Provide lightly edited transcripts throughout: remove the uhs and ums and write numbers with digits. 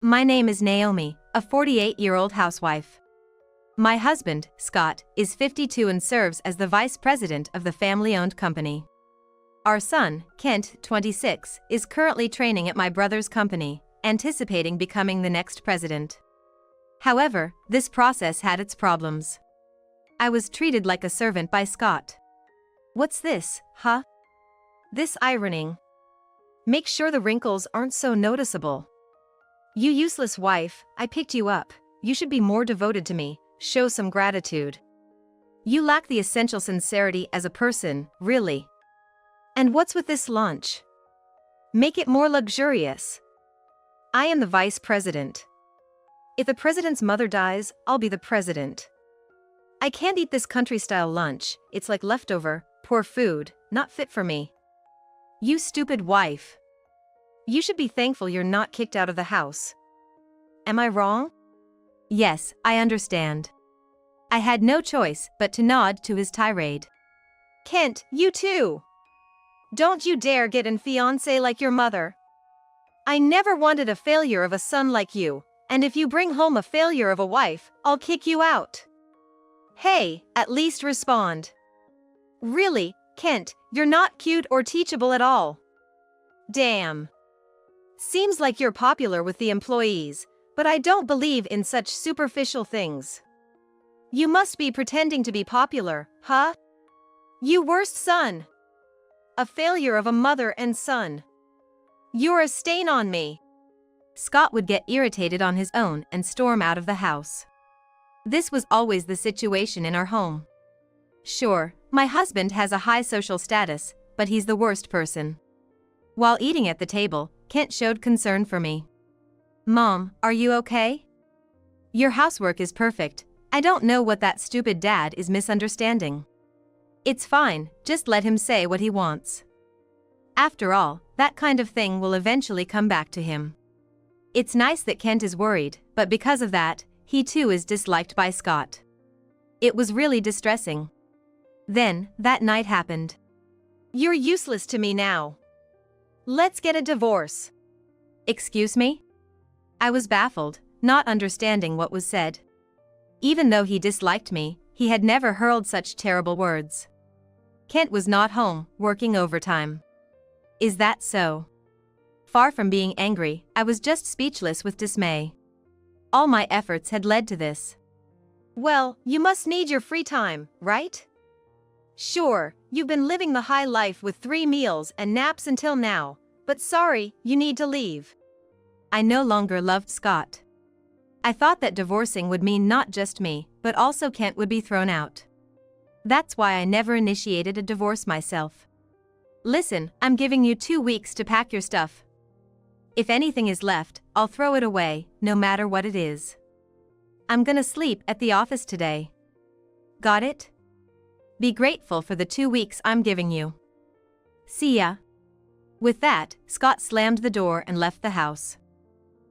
My name is Naomi, a 48-year-old housewife. My husband, Scott, is 52 and serves as the vice president of the family-owned company. Our son, Kent, 26, is currently training at my brother's company, anticipating becoming the next president. However, this process had its problems. I was treated like a servant by Scott. What's this, huh? This ironing. Make sure the wrinkles aren't so noticeable. You useless wife, I picked you up. You should be more devoted to me, show some gratitude. You lack the essential sincerity as a person, really. And what's with this lunch? Make it more luxurious. I am the vice president. If the president's mother dies, I'll be the president. I can't eat this country-style lunch, it's like leftover, poor food, not fit for me. You stupid wife. You should be thankful you're not kicked out of the house. Am I wrong? Yes, I understand. I had no choice but to nod to his tirade. Kent, you too! Don't you dare get in fiancé like your mother. I never wanted a failure of a son like you, and if you bring home a failure of a wife, I'll kick you out. Hey, at least respond. Really, Kent, you're not cute or teachable at all. Damn. Seems like you're popular with the employees, but I don't believe in such superficial things. You must be pretending to be popular, huh? You worst son. A failure of a mother and son. You're a stain on me. Scott would get irritated on his own and storm out of the house. This was always the situation in our home. Sure, my husband has a high social status, but he's the worst person. While eating at the table, Kent showed concern for me. Mom, are you okay? Your housework is perfect. I don't know what that stupid dad is misunderstanding. It's fine, just let him say what he wants. After all, that kind of thing will eventually come back to him. It's nice that Kent is worried, but because of that, he too is disliked by Scott. It was really distressing. Then, that night happened. You're useless to me now. Let's get a divorce. Excuse me? I was baffled, not understanding what was said. Even though he disliked me, he had never hurled such terrible words. Kent was not home, working overtime. Is that so? Far from being angry, I was just speechless with dismay. All my efforts had led to this. Well, you must need your free time, right? Sure, you've been living the high life with 3 meals and naps until now, but sorry, you need to leave. I no longer loved Scott. I thought that divorcing would mean not just me, but also Kent would be thrown out. That's why I never initiated a divorce myself. Listen, I'm giving you 2 weeks to pack your stuff. If anything is left, I'll throw it away, no matter what it is. I'm gonna sleep at the office today. Got it? Be grateful for the 2 weeks I'm giving you. See ya. With that, Scott slammed the door and left the house.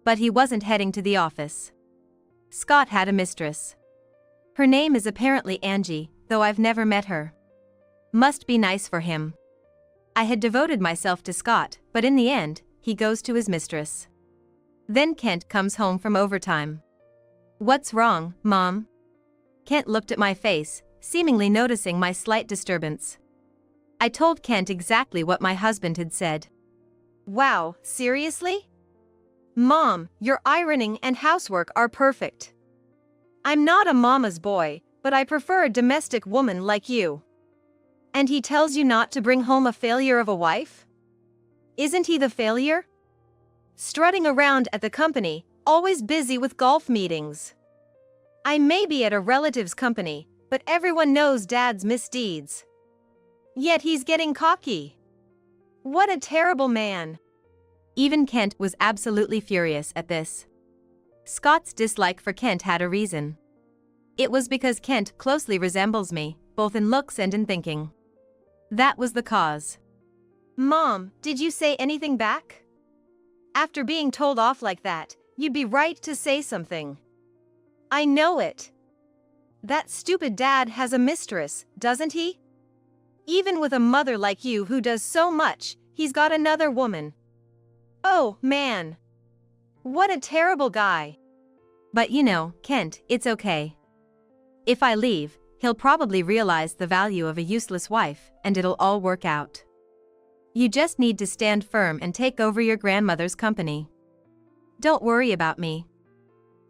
But he wasn't heading to the office. Scott had a mistress. Her name is apparently Angie, though I've never met her. Must be nice for him. I had devoted myself to Scott, but in the end, he goes to his mistress. Then Kent comes home from overtime. What's wrong, Mom? Kent looked at my face, seemingly noticing my slight disturbance. I told Kent exactly what my husband had said. Wow, seriously? Mom, your ironing and housework are perfect. I'm not a mama's boy, but I prefer a domestic woman like you. And he tells you not to bring home a failure of a wife? Isn't he the failure? Strutting around at the company, always busy with golf meetings. I may be at a relative's company, but everyone knows Dad's misdeeds. Yet he's getting cocky. What a terrible man. Even Kent was absolutely furious at this. Scott's dislike for Kent had a reason. It was because Kent closely resembles me, both in looks and in thinking. That was the cause. Mom, did you say anything back? After being told off like that, you'd be right to say something. I know it. That stupid dad has a mistress, doesn't he? Even with a mother like you who does so much, he's got another woman. Oh, man. What a terrible guy. But you know, Kent, it's okay. If I leave, he'll probably realize the value of a useless wife, and it'll all work out. You just need to stand firm and take over your grandmother's company. Don't worry about me.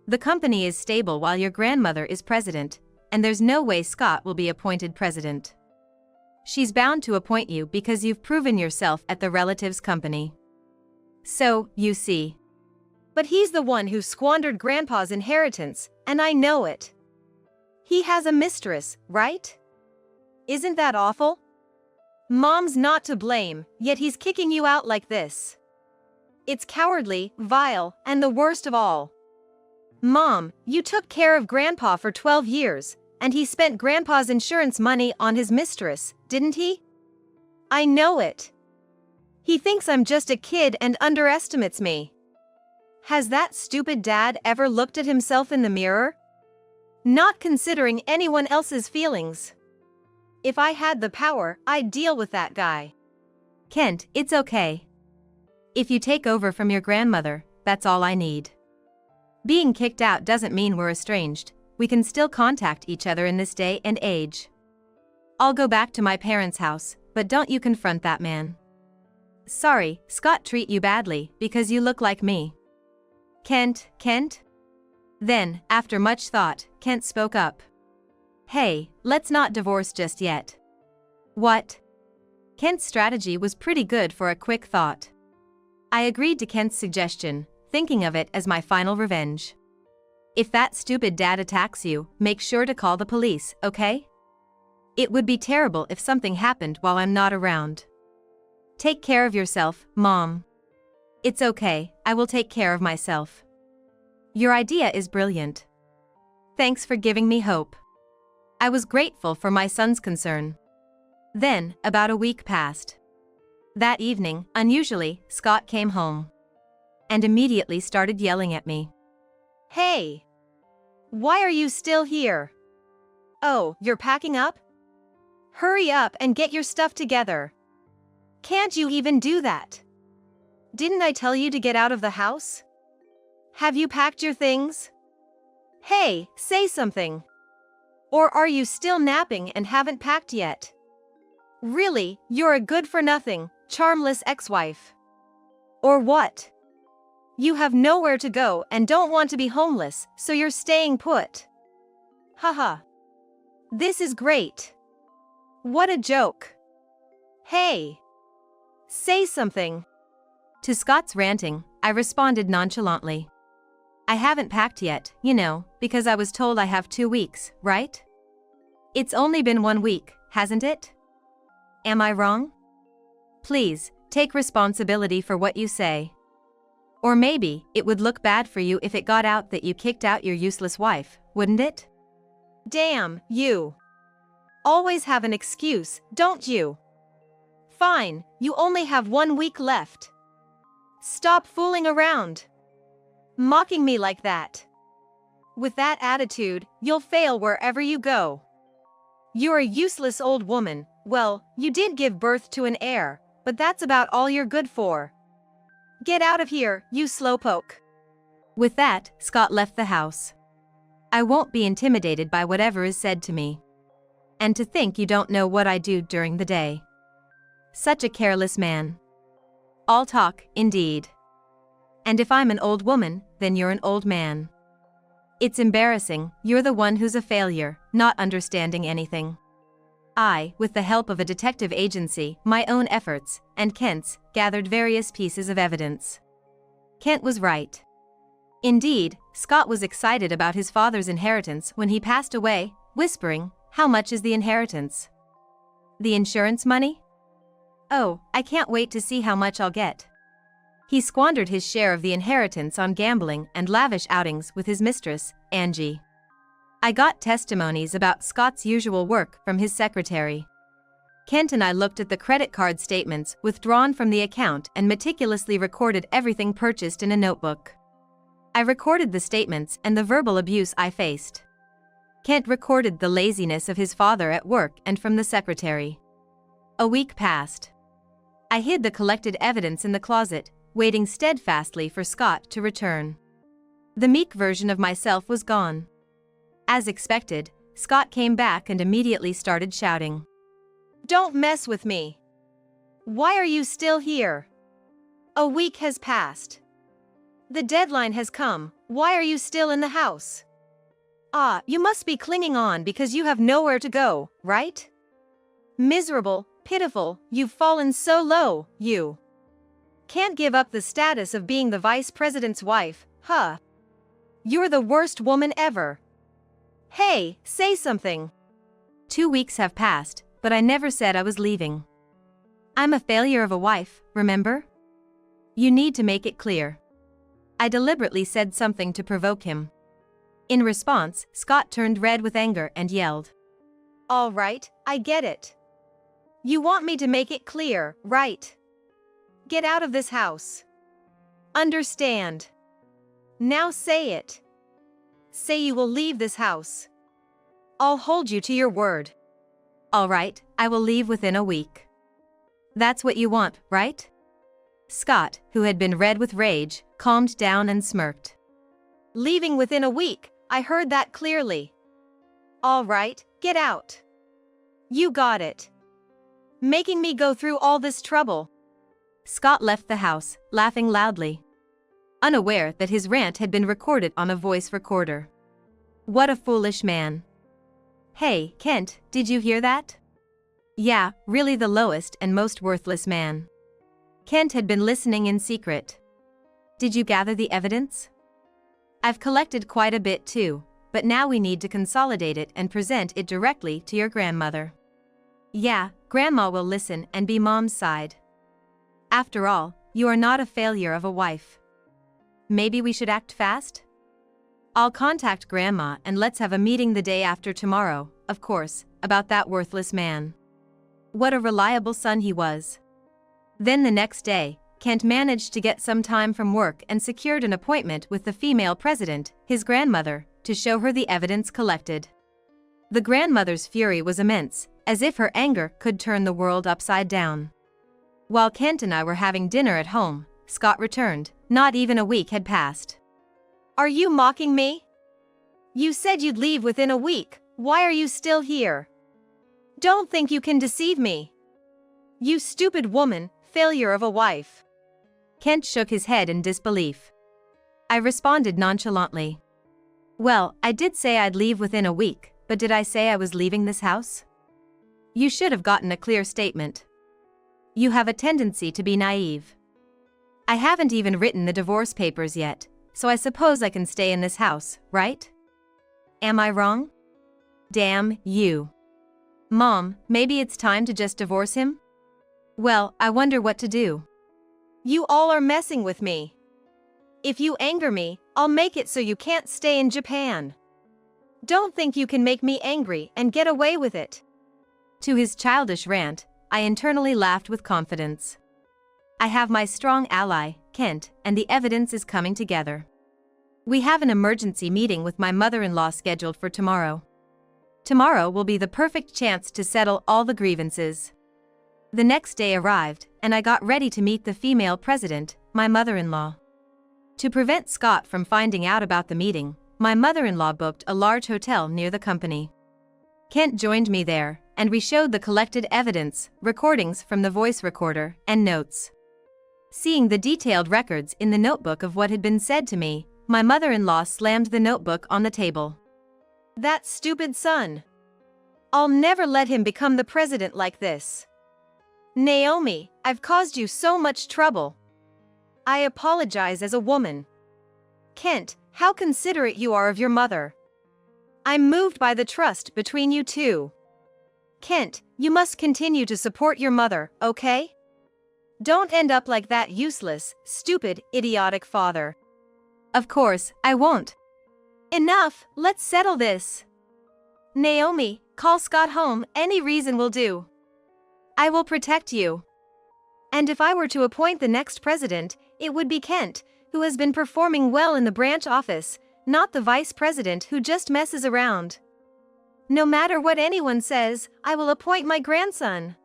The company is stable while your grandmother is president, and there's no way Scott will be appointed president. She's bound to appoint you because you've proven yourself at the relative's company. So, you see. But he's the one who squandered Grandpa's inheritance, and I know it. He has a mistress, right? Isn't that awful? Mom's not to blame, yet he's kicking you out like this. It's cowardly, vile, and the worst of all. Mom, you took care of Grandpa for 12 years, and he spent Grandpa's insurance money on his mistress, didn't he? I know it. He thinks I'm just a kid and underestimates me. Has that stupid dad ever looked at himself in the mirror? Not considering anyone else's feelings. If I had the power, I'd deal with that guy. Kent, it's okay. If you take over from your grandmother, that's all I need. Being kicked out doesn't mean we're estranged. We can still contact each other in this day and age. I'll go back to my parents' house, but don't you confront that man. Sorry, Scott treat you badly because you look like me. Kent? Then, after much thought, Kent spoke up. Hey, let's not divorce just yet. What? Kent's strategy was pretty good for a quick thought. I agreed to Kent's suggestion, thinking of it as my final revenge. If that stupid dad attacks you, make sure to call the police, okay? It would be terrible if something happened while I'm not around. Take care of yourself, Mom. It's okay, I will take care of myself. Your idea is brilliant. Thanks for giving me hope. I was grateful for my son's concern. Then, about a week passed. That evening, unusually, Scott came home. And immediately started yelling at me. Hey! Why are you still here? Oh, you're packing up? Hurry up and get your stuff together. Can't you even do that? Didn't I tell you to get out of the house? Have you packed your things? Hey, say something. Or are you still napping and haven't packed yet? Really, you're a good-for-nothing, charmless ex-wife. Or what? You have nowhere to go and don't want to be homeless, so you're staying put. Haha. This is great. What a joke. Hey. Say something. To Scott's ranting, I responded nonchalantly. I haven't packed yet, you know, because I was told I have 2 weeks, right? It's only been 1 week, hasn't it? Am I wrong? Please, take responsibility for what you say. Or maybe, it would look bad for you if it got out that you kicked out your useless wife, wouldn't it? Damn, you. Always have an excuse, don't you? Fine, you only have 1 week left. Stop fooling around. Mocking me like that. With that attitude, you'll fail wherever you go. You're a useless old woman. Well, you did give birth to an heir, but that's about all you're good for. Get out of here, you slowpoke. With that, Scott left the house. I won't be intimidated by whatever is said to me. And to think you don't know what I do during the day. Such a careless man. All talk, indeed. And if I'm an old woman, then you're an old man. It's embarrassing, you're the one who's a failure, not understanding anything. I, with the help of a detective agency, my own efforts, and Kent's, gathered various pieces of evidence. Kent was right. Indeed, Scott was excited about his father's inheritance when he passed away, whispering, "How much is the inheritance? The insurance money? Oh, I can't wait to see how much I'll get." He squandered his share of the inheritance on gambling and lavish outings with his mistress, Angie. I got testimonies about Scott's usual work from his secretary. Kent and I looked at the credit card statements withdrawn from the account and meticulously recorded everything purchased in a notebook. I recorded the statements and the verbal abuse I faced. Kent recorded the laziness of his father at work and from the secretary. A week passed. I hid the collected evidence in the closet, waiting steadfastly for Scott to return. The meek version of myself was gone. As expected, Scott came back and immediately started shouting. "Don't mess with me! Why are you still here? A week has passed. The deadline has come, why are you still in the house? Ah, you must be clinging on because you have nowhere to go, right? Miserable, pitiful, you've fallen so low, you can't give up the status of being the vice president's wife, huh? You're the worst woman ever. Hey, say something." 2 weeks have passed, but I never said I was leaving. I'm a failure of a wife, remember? You need to make it clear. I deliberately said something to provoke him. In response, Scott turned red with anger and yelled. "All right, I get it. You want me to make it clear, right? Get out of this house. Understand? Now say it. Say you will leave this house. I'll hold you to your word." "All right, I will leave within a week. That's what you want, right?" Scott, who had been red with rage, calmed down and smirked. "Leaving within a week, I heard that clearly. All right, get out. You got it. Making me go through all this trouble." Scott left the house, laughing loudly, unaware that his rant had been recorded on a voice recorder. What a foolish man. Hey, Kent, did you hear that? Yeah, really the lowest and most worthless man. Kent had been listening in secret. Did you gather the evidence? I've collected quite a bit too, but now we need to consolidate it and present it directly to your grandmother. Yeah, Grandma will listen and be Mom's side. After all, you are not a failure of a wife. Maybe we should act fast? I'll contact Grandma and let's have a meeting the day after tomorrow, of course, about that worthless man. What a reliable son he was. Then the next day, Kent managed to get some time from work and secured an appointment with the female president, his grandmother, to show her the evidence collected. The grandmother's fury was immense, as if her anger could turn the world upside down. While Kent and I were having dinner at home, Scott returned. Not even a week had passed. "Are you mocking me? You said you'd leave within a week, why are you still here? Don't think you can deceive me. You stupid woman, failure of a wife." Kent shook his head in disbelief. I responded nonchalantly. "Well, I did say I'd leave within a week, but did I say I was leaving this house? You should have gotten a clear statement. You have a tendency to be naive. I haven't even written the divorce papers yet, so I suppose I can stay in this house, right? Am I wrong? Damn you. Mom, maybe it's time to just divorce him? Well, I wonder what to do. You all are messing with me. If you anger me, I'll make it so you can't stay in Japan. Don't think you can make me angry and get away with it." To his childish rant, I internally laughed with confidence. I have my strong ally, Kent, and the evidence is coming together. We have an emergency meeting with my mother-in-law scheduled for tomorrow. Tomorrow will be the perfect chance to settle all the grievances. The next day arrived, and I got ready to meet the female president, my mother-in-law. To prevent Scott from finding out about the meeting, my mother-in-law booked a large hotel near the company. Kent joined me there, and we showed the collected evidence, recordings from the voice recorder, and notes. Seeing the detailed records in the notebook of what had been said to me, my mother-in-law slammed the notebook on the table. "That stupid son. I'll never let him become the president like this. Naomi, I've caused you so much trouble. I apologize as a woman. Kent, how considerate you are of your mother. I'm moved by the trust between you two. Kent, you must continue to support your mother, okay? Don't end up like that useless, stupid, idiotic father." "Of course, I won't." "Enough, let's settle this. Naomi, call Scott home, any reason will do. I will protect you. And if I were to appoint the next president, it would be Kent, who has been performing well in the branch office, not the vice president who just messes around. No matter what anyone says, I will appoint my grandson.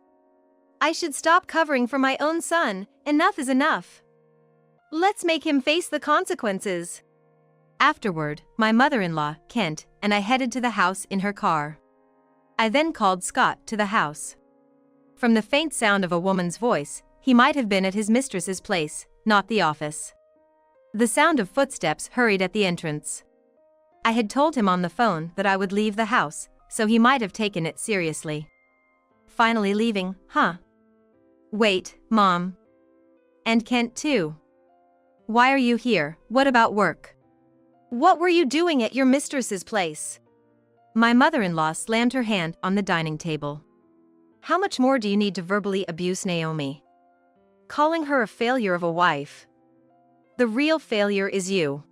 I should stop covering for my own son, enough is enough." Let's make him face the consequences. Afterward, my mother-in-law, Kent, and I headed to the house in her car. I then called Scott to the house. From the faint sound of a woman's voice, he might have been at his mistress's place, not the office. The sound of footsteps hurried at the entrance. I had told him on the phone that I would leave the house, so he might have taken it seriously. Finally leaving, huh? Wait, Mom. And Kent too. Why are you here? What about work? What were you doing at your mistress's place? My mother-in-law slammed her hand on the dining table. How much more do you need to verbally abuse Naomi? Calling her a failure of a wife. The real failure is you.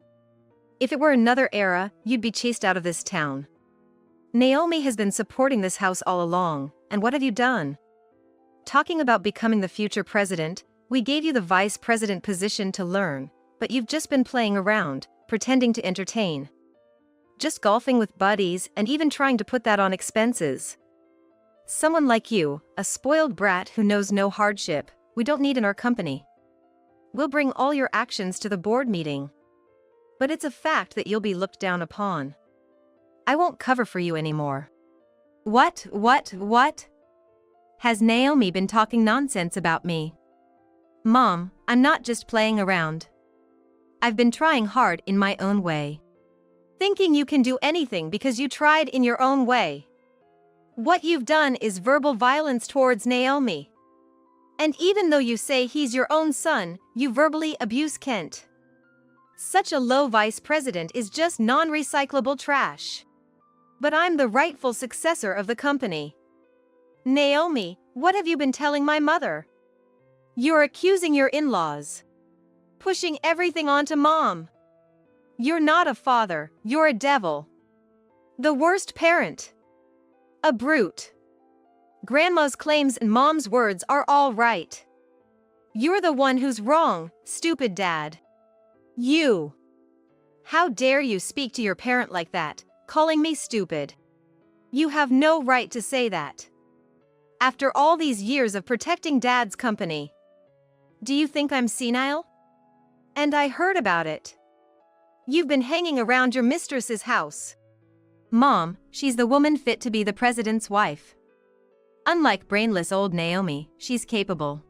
If it were another era, you'd be chased out of this town. Naomi has been supporting this house all along, and what have you done? Talking about becoming the future president, we gave you the vice president position to learn, but you've just been playing around, pretending to entertain. Just golfing with buddies and even trying to put that on expenses. Someone like you, a spoiled brat who knows no hardship, we don't need in our company. We'll bring all your actions to the board meeting. But it's a fact that you'll be looked down upon. I won't cover for you anymore. What? Has Naomi been talking nonsense about me? Mom, I'm not just playing around. I've been trying hard in my own way. Thinking you can do anything because you tried in your own way. What you've done is verbal violence towards Naomi. And even though you say he's your own son, you verbally abuse Kent. Such a low vice president is just non-recyclable trash. But I'm the rightful successor of the company. Naomi, what have you been telling my mother? You're accusing your in-laws. Pushing everything onto Mom. You're not a father, you're a devil. The worst parent. A brute. Grandma's claims and Mom's words are all right. You're the one who's wrong, stupid dad. You. How dare you speak to your parent like that, calling me stupid? You have no right to say that. After all these years of protecting Dad's company. Do you think I'm senile? And I heard about it. You've been hanging around your mistress's house. Mom, she's the woman fit to be the president's wife. Unlike brainless old Naomi, she's capable.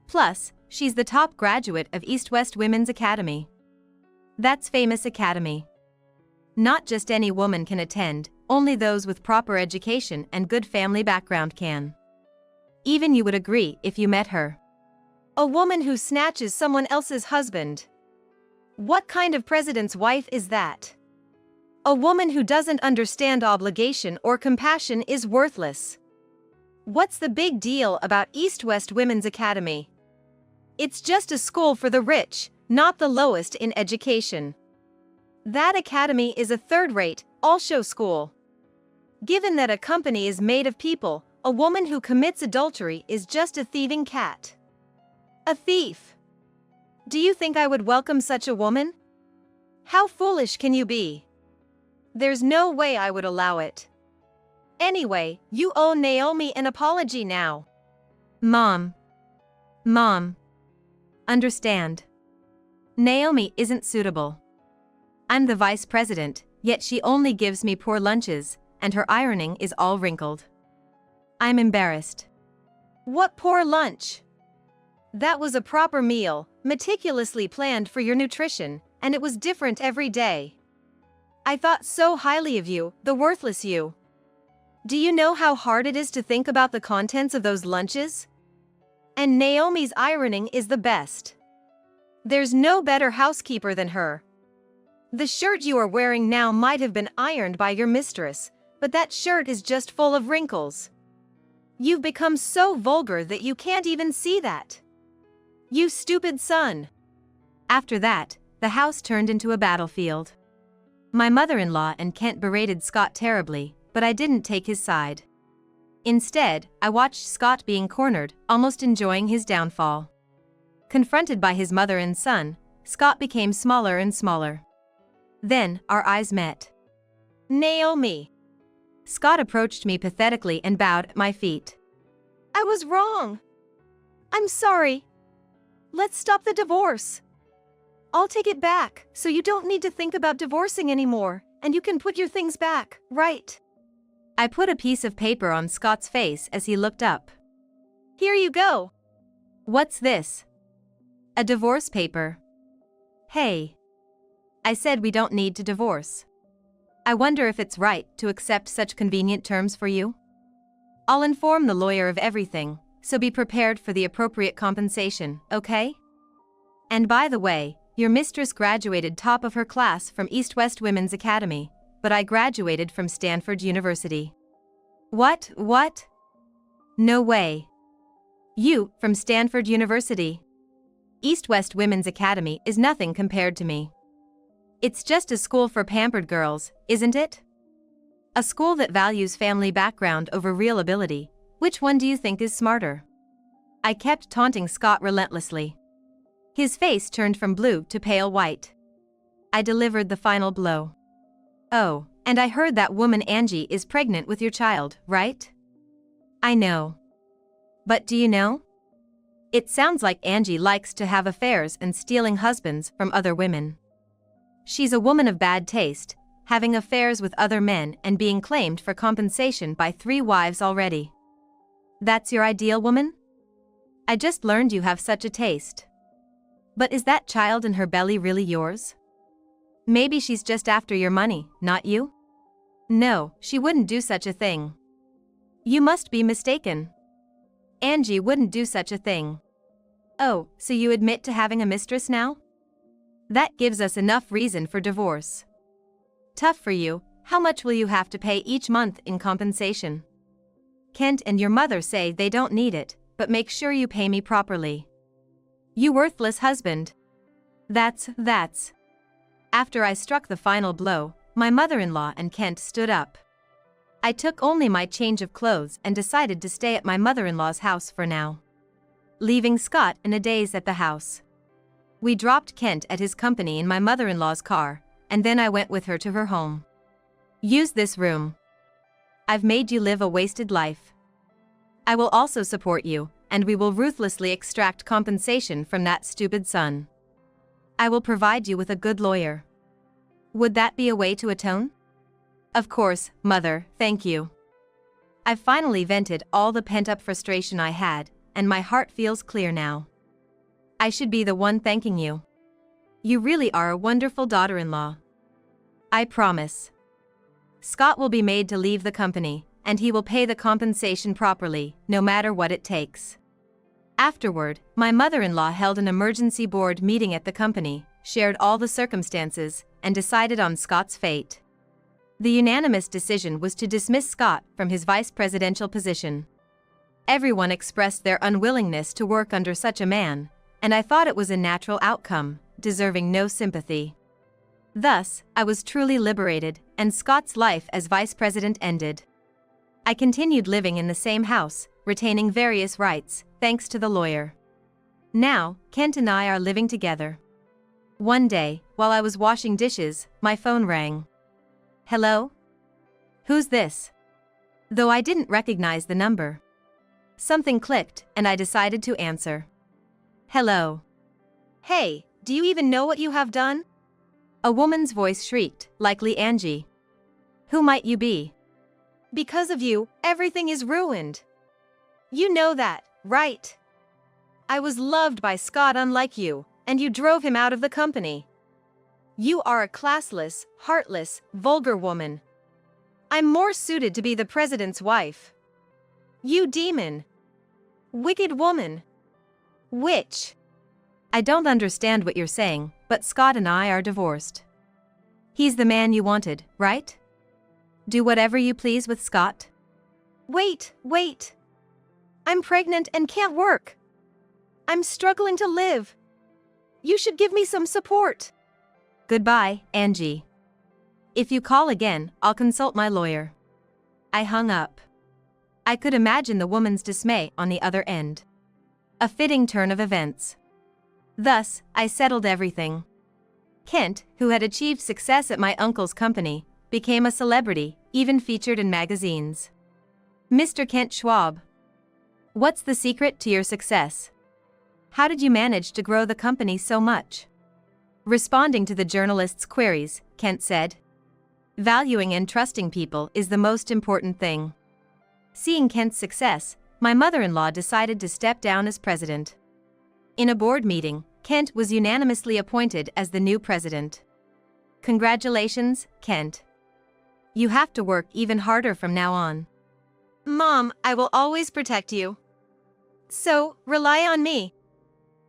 Plus, she's the top graduate of East West Women's Academy. That's famous academy. Not just any woman can attend, only those with proper education and good family background can. Even you would agree if you met her. A woman who snatches someone else's husband. What kind of president's wife is that? A woman who doesn't understand obligation or compassion is worthless. What's the big deal about East West Women's Academy? It's just a school for the rich, not the lowest in education. That academy is a third-rate, all-show school. Given that a company is made of people, a woman who commits adultery is just a thieving cat. A thief. Do you think I would welcome such a woman? How foolish can you be? There's no way I would allow it. Anyway, you owe Naomi an apology now. Mom. Understand. Naomi isn't suitable. I'm the vice president, yet she only gives me poor lunches, and her ironing is all wrinkled. I'm embarrassed. What poor lunch? That was a proper meal, meticulously planned for your nutrition, and it was different every day. I thought so highly of you, the worthless you. Do you know how hard it is to think about the contents of those lunches? And Naomi's ironing is the best. There's no better housekeeper than her. The shirt you are wearing now might have been ironed by your mistress, but that shirt is just full of wrinkles. You've become so vulgar that you can't even see that. You stupid son. After that, the house turned into a battlefield. My mother-in-law and Kent berated Scott terribly, but I didn't take his side. Instead, I watched Scott being cornered, almost enjoying his downfall. Confronted by his mother and son, Scott became smaller and smaller. Then, our eyes met. Naomi. Scott approached me pathetically and bowed at my feet. I was wrong. I'm sorry. Let's stop the divorce. I'll take it back, so you don't need to think about divorcing anymore, and you can put your things back, right? I put a piece of paper on Scott's face as he looked up. Here you go. What's this? A divorce paper. Hey. I said we don't need to divorce. I wonder if it's right to accept such convenient terms for you? I'll inform the lawyer of everything, so be prepared for the appropriate compensation, okay? And by the way, your mistress graduated top of her class from East West Women's Academy, but I graduated from Stanford University. What? No way. You, from Stanford University? East West Women's Academy is nothing compared to me. It's just a school for pampered girls, isn't it? A school that values family background over real ability. Which one do you think is smarter? I kept taunting Scott relentlessly. His face turned from blue to pale white. I delivered the final blow. Oh, and I heard that woman Angie is pregnant with your child, right? I know. But do you know? It sounds like Angie likes to have affairs and stealing husbands from other women. She's a woman of bad taste, having affairs with other men and being claimed for compensation by 3 wives already. That's your ideal woman? I just learned you have such a taste. But is that child in her belly really yours? Maybe she's just after your money, not you? No, she wouldn't do such a thing. You must be mistaken. Angie wouldn't do such a thing. Oh, so you admit to having a mistress now? That gives us enough reason for divorce. Tough for you. How much will you have to pay each month in compensation? Kent and your mother say they don't need it, but make sure you pay me properly. You worthless husband. That's. After I struck the final blow, my mother-in-law and Kent stood up. I took only my change of clothes and decided to stay at my mother-in-law's house for now, leaving Scott in a daze at the house. We dropped Kent at his company in my mother-in-law's car, and then I went with her to her home. Use this room. I've made you live a wasted life. I will also support you, and we will ruthlessly extract compensation from that stupid son. I will provide you with a good lawyer. Would that be a way to atone? Of course, Mother, thank you. I've finally vented all the pent-up frustration I had, and my heart feels clear now. I should be the one thanking you. You really are a wonderful daughter-in-law. I promise. Scott will be made to leave the company, and he will pay the compensation properly, no matter what it takes. Afterward, my mother-in-law held an emergency board meeting at the company, shared all the circumstances, and decided on Scott's fate. The unanimous decision was to dismiss Scott from his vice presidential position. Everyone expressed their unwillingness to work under such a man, and I thought it was a natural outcome, deserving no sympathy. Thus, I was truly liberated, and Scott's life as vice president ended. I continued living in the same house, retaining various rights, thanks to the lawyer. Now, Kent and I are living together. One day, while I was washing dishes, my phone rang. Hello? Who's this? Though I didn't recognize the number. Something clicked, and I decided to answer. Hello. Hey, do you even know what you have done? A woman's voice shrieked, likely Angie. Who might you be? Because of you, everything is ruined. You know that, right? I was loved by Scott unlike you, and you drove him out of the company. You are a classless, heartless, vulgar woman. I'm more suited to be the president's wife. You demon. Wicked woman. Witch. I don't understand what you're saying, but Scott and I are divorced. He's the man you wanted, right? Do whatever you please with Scott. Wait. I'm pregnant and can't work. I'm struggling to live. You should give me some support. Goodbye, Angie. If you call again, I'll consult my lawyer. I hung up. I could imagine the woman's dismay on the other end. A fitting turn of events. Thus, I settled everything. Kent, who had achieved success at my uncle's company, became a celebrity, even featured in magazines. Mr. Kent Schwab. What's the secret to your success? How did you manage to grow the company so much? Responding to the journalist's queries, Kent said, "Valuing and trusting people is the most important thing." Seeing Kent's success, my mother-in-law decided to step down as president. In a board meeting, Kent was unanimously appointed as the new president. "Congratulations, Kent. You have to work even harder from now on." "Mom, I will always protect you. So, rely on me."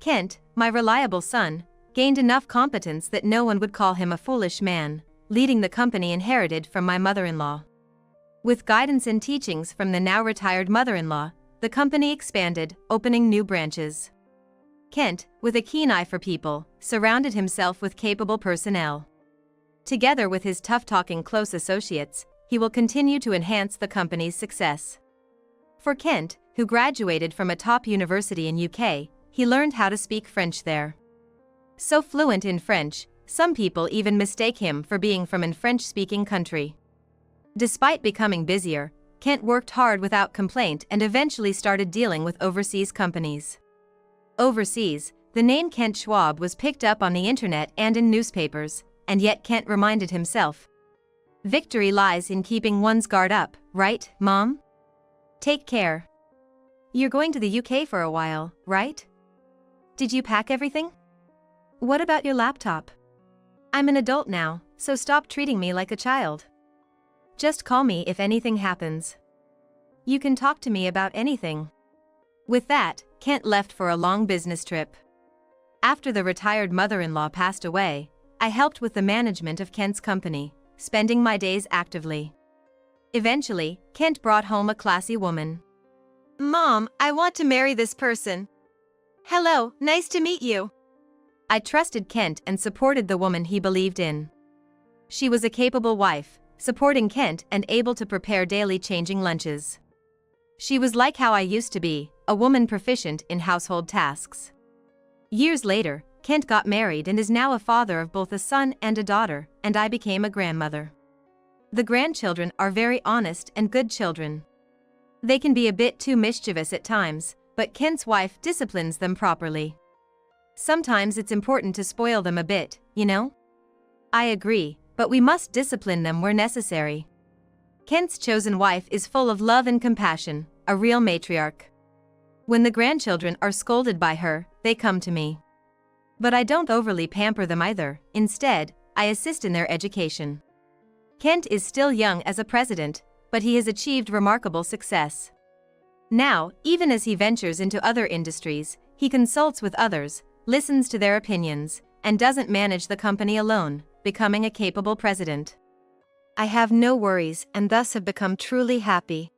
Kent, my reliable son, gained enough competence that no one would call him a foolish man, leading the company inherited from my mother-in-law. With guidance and teachings from the now retired mother-in-law, the company expanded, opening new branches. Kent, with a keen eye for people, surrounded himself with capable personnel. Together with his tough-talking close associates, he will continue to enhance the company's success. For Kent, who graduated from a top university in UK, he learned how to speak French there. So fluent in French, some people even mistake him for being from a French-speaking country. Despite becoming busier, Kent worked hard without complaint and eventually started dealing with overseas companies. Overseas, the name Kent Schwab was picked up on the internet and in newspapers, and yet Kent reminded himself, "Victory lies in keeping one's guard up, right, Mom? Take care. You're going to the UK for a while, right? Did you pack everything? What about your laptop? I'm an adult now, so stop treating me like a child. Just call me if anything happens. You can talk to me about anything." With that, Kent left for a long business trip. After the retired mother-in-law passed away, I helped with the management of Kent's company, spending my days actively. Eventually, Kent brought home a classy woman. "Mom, I want to marry this person." "Hello, nice to meet you." I trusted Kent and supported the woman he believed in. She was a capable wife, supporting Kent and able to prepare daily changing lunches. She was like how I used to be, a woman proficient in household tasks. Years later, Kent got married and is now a father of both a son and a daughter, and I became a grandmother. The grandchildren are very honest and good children. They can be a bit too mischievous at times, but Kent's wife disciplines them properly. Sometimes it's important to spoil them a bit, you know? I agree, but we must discipline them where necessary. Kent's chosen wife is full of love and compassion, a real matriarch. When the grandchildren are scolded by her, they come to me. But I don't overly pamper them either, instead, I assist in their education. Kent is still young as a president, but he has achieved remarkable success. Now, even as he ventures into other industries, he consults with others, listens to their opinions, and doesn't manage the company alone, becoming a capable president. I have no worries and thus have become truly happy.